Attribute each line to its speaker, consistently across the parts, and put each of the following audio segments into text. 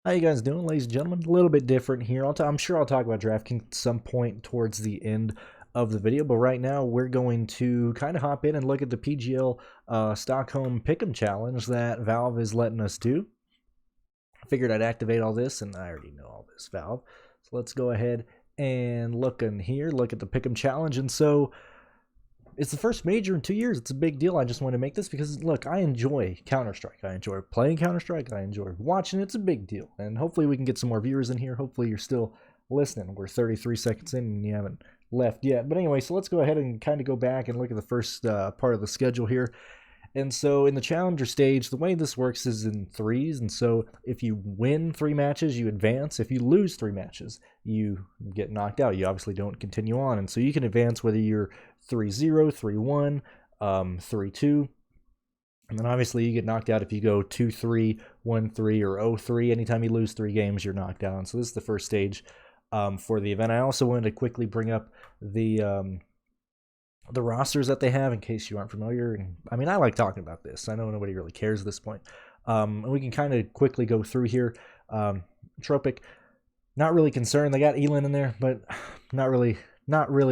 Speaker 1: How you guys doing, ladies and gentlemen? A little bit different here. I'm sure I'll talk about DraftKings at some point towards the end of the video, but right now we're going to kind of hop in and look at the PGL Stockholm Pick'em Challenge that Valve is letting us do. I figured I'd activate all this, and I already know all this, Valve. So let's go ahead and look in here, look at the Pick'em Challenge. And so it's the first major in 2 years. It's a big deal. I just want to make this because, look, I enjoy Counter-Strike. I enjoy playing Counter-Strike. I enjoy watching it. It's a big deal. And hopefully we can get some more viewers in here. Hopefully you're still listening. We're 33 seconds in and you haven't left yet. But anyway, so let's go ahead and kind of go back and look at the first part of the schedule here. And so in the challenger stage, the way this works is in threes. And so if you win 3 matches, you advance. If you lose 3 matches, you get knocked out. You obviously don't continue on. And so you can advance whether you're 3-0, 3-1, 3-2. And then obviously you get knocked out if you go 2-3, 1-3, or 0-3. Anytime you lose 3 games, you're knocked out. And so this is the first stage for the event. I also wanted to quickly bring up the rosters that they have in case you aren't familiar. And I mean, I like talking about this. I know nobody really cares at this point. And we can kind of quickly go through here. Tropic, not really concerned. They got Elin in there, but not really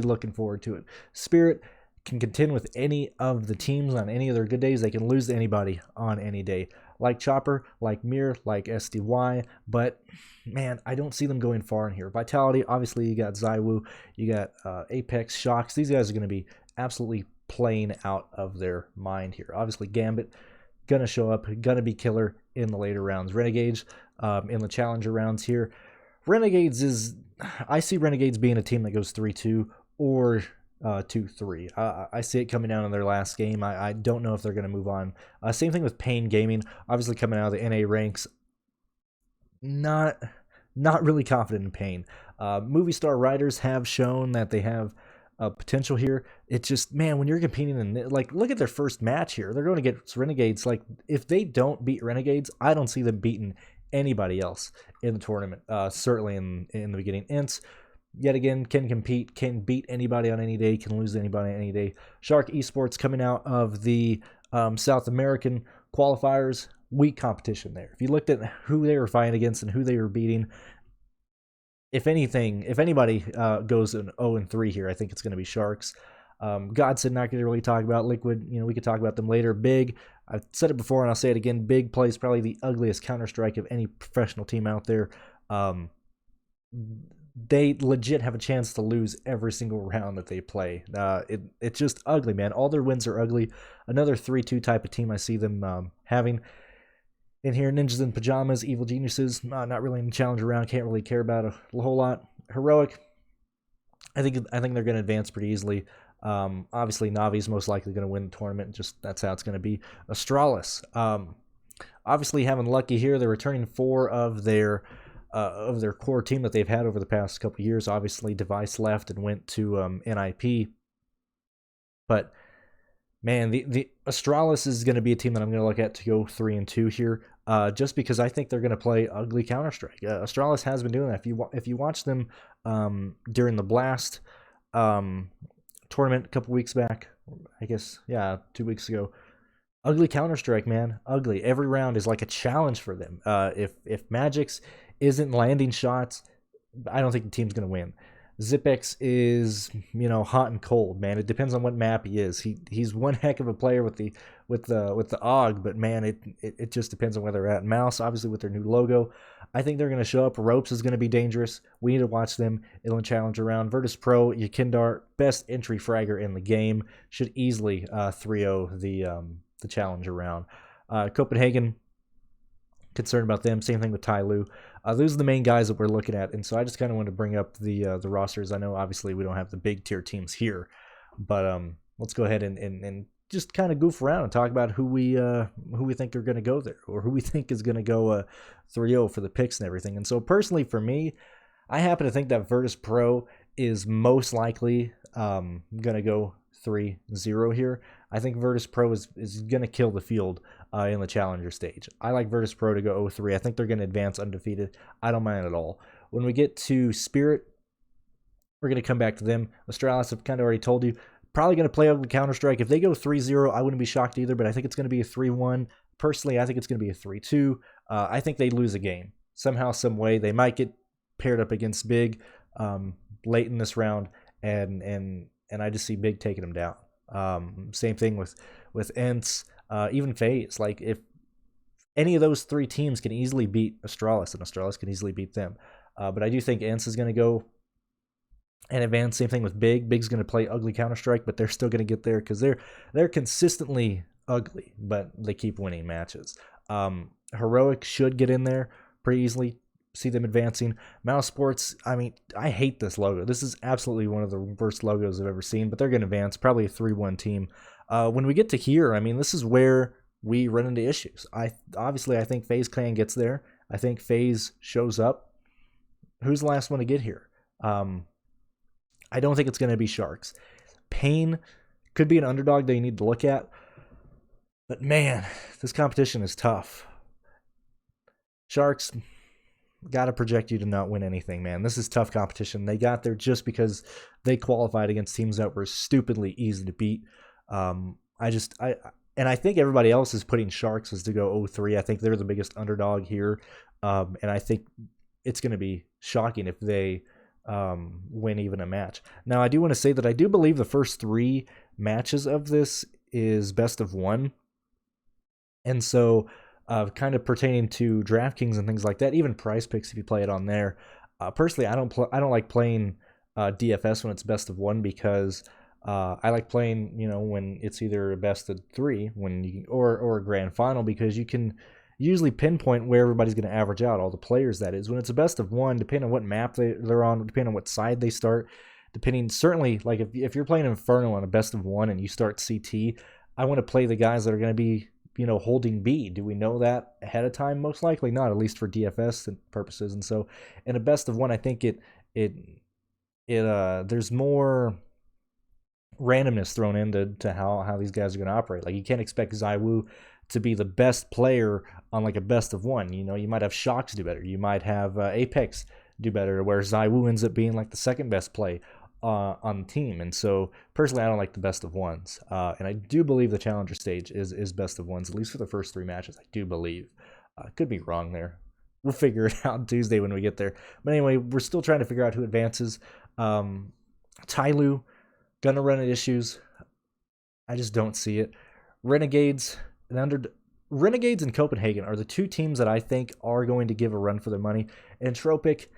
Speaker 1: looking forward to it. Spirit can contend with any of the teams on any of their good days. They can lose to anybody on any day. Like Chopper, like Mir, like SDY, but man, I don't see them going far in here. Vitality, obviously you got Zywoo, you got Apex, Shocks. These guys are going to be absolutely playing out of their mind here. Obviously Gambit, gonna show up, gonna be killer in the later rounds. Renegades in the challenger rounds here. Renegades I see Renegades being a team that goes 3-2 or 2-3. I see it coming down in their last game. I don't know if they're going to move on. Same thing with Pain Gaming, obviously coming out of the NA ranks. Not really confident in Pain. Movie Star Riders have shown that they have potential here. It's just, man, when you're competing in, like, look at their first match here. They're going to get Renegades. Like, if they don't beat Renegades, I don't see them beating anybody else in the tournament. Certainly in the beginning. Ints, yet again, can compete, can beat anybody on any day, can lose anybody on any day. Shark Esports coming out of the South American qualifiers, weak competition there. If you looked at who they were fighting against and who they were beating, if anybody goes an 0-3 here, I think it's going to be Sharks. Godson, not going to really talk about. Liquid, we could talk about them later. Big, I've said it before and I'll say it again, Big plays probably the ugliest Counter-Strike of any professional team out there. They legit have a chance to lose every single round that they play. It's just ugly, man. All their wins are ugly. Another 3-2 type of team I see them having. In here, Ninjas in Pajamas, Evil Geniuses, not really in the challenger round, can't really care about a whole lot. Heroic, I think they're going to advance pretty easily. Obviously, Navi's most likely going to win the tournament. Just that's how it's going to be. Astralis, obviously having lucky here. They're returning 4 of their core team that they've had over the past couple of years. Obviously, Device left and went to NIP, but man, the Astralis is going to be a team that I'm going to look at to go 3-2 here, just because I think they're going to play ugly Counter-Strike. Astralis has been doing that. If you watch them during the Blast tournament a couple weeks back, I guess, yeah, 2 weeks ago, ugly Counter-Strike, man, ugly. Every round is like a challenge for them. If Magix isn't landing shots, I don't think the team's going to win. Zipex is, hot and cold, man. It depends on what map he is. He's one heck of a player with the AUG, but man, it just depends on where they're at. Mouse, obviously with their new logo, I think they're going to show up. Ropes is going to be dangerous. We need to watch them in the challenge around. Virtus Pro, Yakindar, best entry fragger in the game, should easily 3-0 the challenge around. Copenhagen, concerned about them. Same thing with Tai Lu. Those are the main guys that we're looking at, and so I just kind of want to bring up the rosters. I know obviously we don't have the big tier teams here, but let's go ahead and just kind of goof around and talk about who we think are going to go there, or who we think is going to go 3-0 for the picks and everything. And so personally for me, I happen to think that Virtus Pro is most likely going to go 3-0 here. I think Virtus Pro is going to kill the field in the challenger stage. I like Virtus Pro to go 0-3. I think they're going to advance undefeated. I don't mind at all. When we get to Spirit, we're going to come back to them. Astralis, I've kind of already told you, probably going to play ugly Counter-Strike. If they go 3-0, I wouldn't be shocked either, but I think it's going to be a 3-1. Personally, I think it's going to be a 3-2. I think they lose a game. somehow, some way. They might get paired up against Big late in this round, and I just see Big taking them down. Same thing with Ents, even FaZe. Like if any of those three teams can easily beat Astralis, and Astralis can easily beat them. But I do think Ents is going to go and advance. Same thing with Big. Big's going to play ugly Counter-Strike, but they're still going to get there because they're consistently ugly, but they keep winning matches. Heroic should get in there pretty easily. See them advancing. Mouse Sports, I mean, I hate this logo. This is absolutely one of the worst logos I've ever seen, but they're going to advance. Probably a 3-1 team. When we get to here, I mean, this is where we run into issues. I think FaZe Clan gets there. I think FaZe shows up. Who's the last one to get here? I don't think it's going to be Sharks. Pain could be an underdog that you need to look at. But man, this competition is tough. Sharks got to project you to not win anything, man. This is tough competition. They got there just because they qualified against teams that were stupidly easy to beat. And I think everybody else is putting Sharks as to go 0-3. I think they're the biggest underdog here. And I think it's going to be shocking if they win even a match. Now, I do want to say that I do believe the first 3 matches of this is best of 1. And so kind of pertaining to DraftKings and things like that, even Prize Picks if you play it on there. Personally, I don't like playing DFS when it's best of 1 because I like playing, when it's either a best of 3 or a grand final, because you can usually pinpoint where everybody's going to average out, all the players that is. When it's a best of 1, depending on what map they're on, depending on what side they start, certainly like if you're playing Inferno on a best of 1 and you start CT, I want to play the guys that are going to be holding B. Do we know that ahead of time? Most likely not, at least for DFS purposes. And so in a best of 1, I think there's more randomness thrown into how these guys are going to operate. Like you can't expect ZywOo to be the best player on like a best of 1. You might have Shocks do better. You might have Apex do better, where ZywOo ends up being like the second best play on the team. And so personally, I don't like the best of 1s. And I do believe the challenger stage is best of 1s, at least for the first 3 matches. I do believe. Could be wrong there. We'll figure it out Tuesday when we get there. But anyway, we're still trying to figure out who advances. Tyloo gonna run into issues. I just don't see it. Renegades and Copenhagen are the 2 teams that I think are going to give a run for their money. And Tropic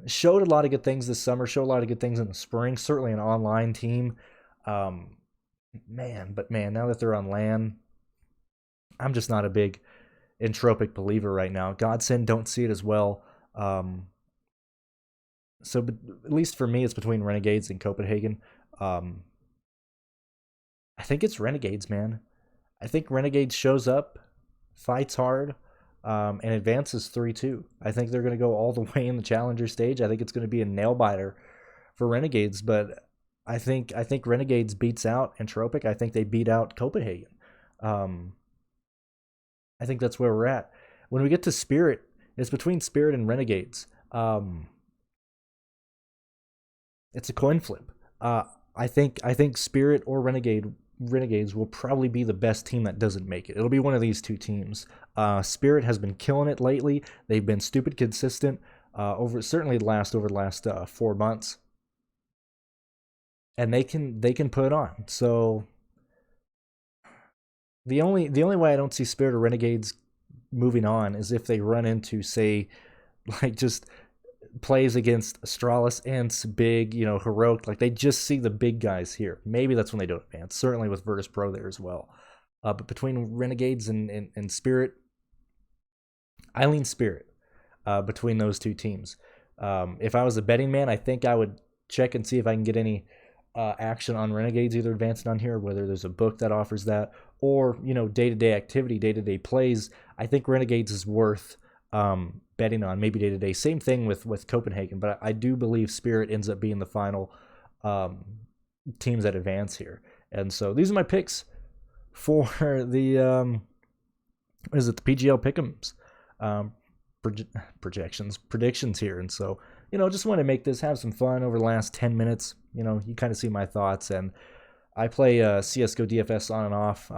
Speaker 1: showed a lot of good things this summer, showed a lot of good things in the spring, certainly an online team. Man, now that they're on LAN, I'm just not a big Entropic believer right now. Godsend, don't see it as well. So but at least for me, it's between Renegades and Copenhagen. I think it's Renegades, man. I think Renegades shows up, fights hard, and advances 3-2. I think they're going to go all the way in the challenger stage. I think it's going to be a nail biter for Renegades, but I think Renegades beats out Entropic. I think they beat out Copenhagen. I think that's where we're at. When we get to Spirit, it's between Spirit and Renegades. It's a coin flip. I think Spirit or Renegades will probably be the best team that doesn't make it. It'll be one of these 2 teams. Spirit has been killing it lately. They've been stupid consistent over the last 4 months, and they can put it on. So the only way I don't see Spirit or Renegades moving on is if they run into, say, like just plays against Astralis, Ents, Big, Heroic. Like they just see the big guys here. Maybe that's when they don't advance. Certainly with Virtus Pro there as well. But between Renegades and Spirit, I lean Spirit between those 2 teams. If I was a betting man, I think I would check and see if I can get any action on Renegades either advancing on here, whether there's a book that offers that, or day-to-day activity, day-to-day plays. I think Renegades is worth betting on, maybe day-to-day. Same thing with Copenhagen, but I do believe Spirit ends up being the final teams that advance here. And so these are my picks for the the PGL Pick'ems predictions here. And so just want to make this, have some fun over the last 10 minutes. You kind of see my thoughts, and I play CSGO DFS on and off.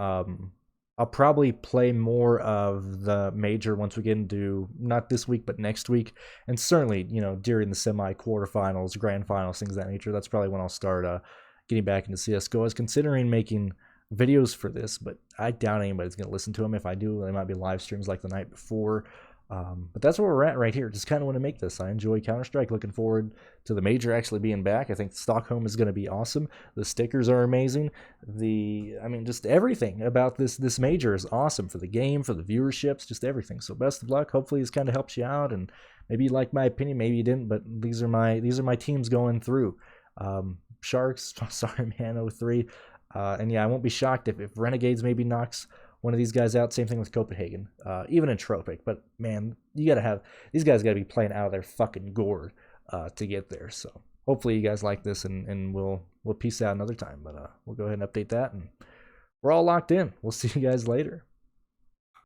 Speaker 1: I'll probably play more of the major once we get into not this week but next week, and certainly during the semi quarterfinals, grand finals, things of that nature. That's probably when I'll start getting back into CS:GO. I was considering making videos for this, but I doubt anybody's gonna listen to them. If I do, they might be live streams like the night before. But that's where we're at right here. Just kind of want to make this. I enjoy Counter-Strike. Looking forward to the major actually being back. I think Stockholm is going to be awesome. The stickers are amazing. Just everything about this major is awesome for the game, for the viewerships, just everything. So best of luck. Hopefully this kind of helps you out, and maybe you like my opinion, maybe you didn't, but these are my teams going through. Sharks, sorry man, 03. And yeah, I won't be shocked if Renegades maybe knocks one of these guys out. Same thing with Copenhagen, even in Tropic. But man, these guys got to be playing out of their fucking gourd to get there. So hopefully you guys like this, and we'll peace out another time. But we'll go ahead and update that, and we're all locked in. We'll see you guys later.